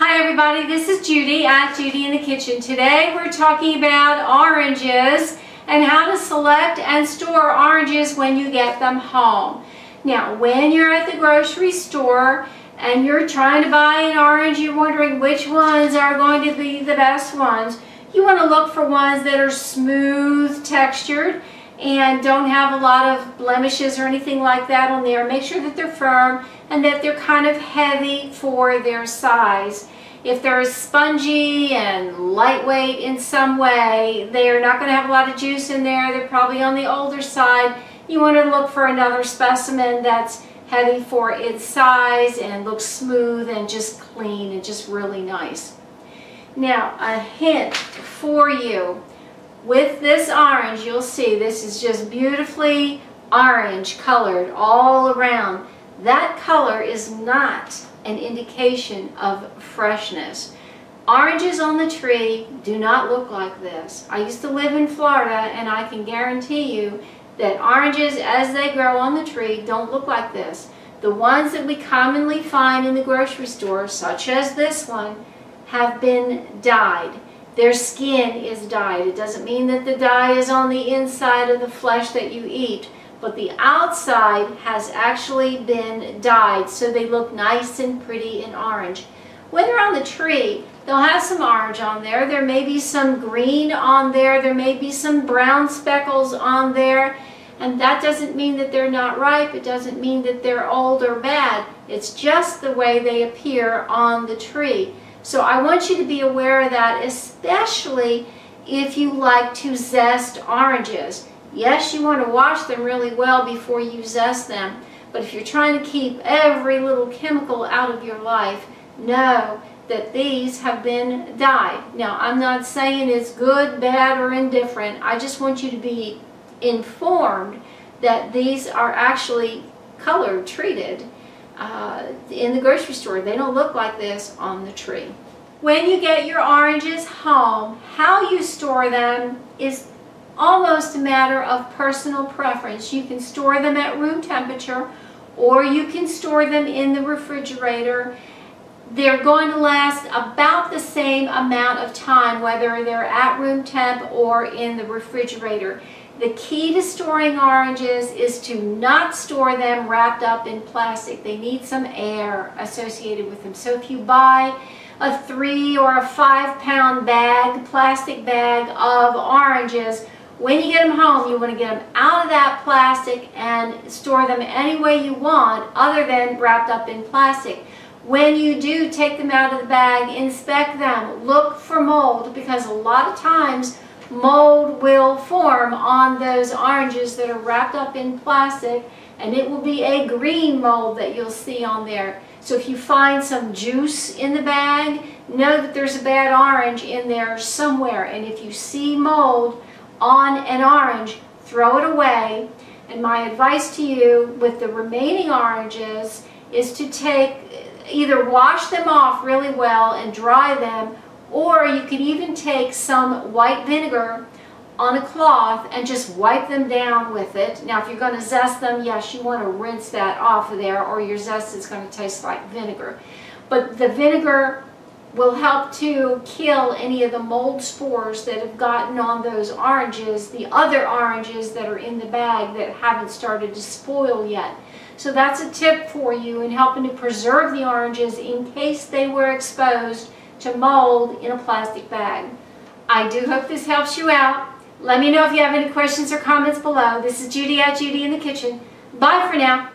Hi everybody, this is Judy at Judy in the Kitchen. Today we're talking about oranges and how to select and store oranges when you get them home. Now, when you're at the grocery store and you're trying to buy an orange, you're wondering which ones are going to be the best ones. You want to look for ones that are smooth textured and don't have a lot of blemishes or anything like that on there. Make sure that they're firm and that they're kind of heavy for their size. If they're spongy and lightweight in some way, they are not going to have a lot of juice in there. They're probably on the older side. You want to look for another specimen that's heavy for its size and looks smooth and just clean and just really nice. Now, a hint for you. With this orange, you'll see this is just beautifully orange colored all around. That color is not an indication of freshness. Oranges on the tree do not look like this. I used to live in Florida and I can guarantee you that oranges as they grow on the tree don't look like this. The ones that we commonly find in the grocery store, such as this one, have been dyed. Their skin is dyed. It doesn't mean that the dye is on the inside of the flesh that you eat, but the outside has actually been dyed so they look nice and pretty and orange. When they're on the tree, they'll have some orange on there. There may be some green on there. There may be some brown speckles on there. And that doesn't mean that they're not ripe. It doesn't mean that they're old or bad. It's just the way they appear on the tree. So I want you to be aware of that, especially if you like to zest oranges. Yes, you want to wash them really well before you zest them, but if you're trying to keep every little chemical out of your life, know that these have been dyed. Now, I'm not saying it's good, bad, or indifferent. I just want you to be informed that these are actually color treated in the grocery store. They don't look like this on the tree. When you get your oranges home, how you store them is almost a matter of personal preference. You can store them at room temperature or you can store them in the refrigerator. They're going to last about the same amount of time whether they're at room temp or in the refrigerator. The key to storing oranges is to not store them wrapped up in plastic. They need some air associated with them. So if you buy a 3 or a 5 pound bag, plastic bag of oranges, when you get them home, you want to get them out of that plastic and store them any way you want other than wrapped up in plastic. When you do take them out of the bag, inspect them. Look for mold, because a lot of times mold will form on those oranges that are wrapped up in plastic, and it will be a green mold that you'll see on there. So if you find some juice in the bag, know that there's a bad orange in there somewhere. And if you see mold on an orange, throw it away. And my advice to you with the remaining oranges is to either wash them off really well and dry them, or you could even take some white vinegar on a cloth and just wipe them down with it. Now, if you're going to zest them, yes, you want to rinse that off of there, or your zest is going to taste like vinegar. But the vinegar will help to kill any of the mold spores that have gotten on those oranges, the other oranges that are in the bag that haven't started to spoil yet. So that's a tip for you in helping to preserve the oranges in case they were exposed to mold in a plastic bag. I do hope this helps you out. Let me know if you have any questions or comments below. This is Judy at Judy in the Kitchen. Bye for now.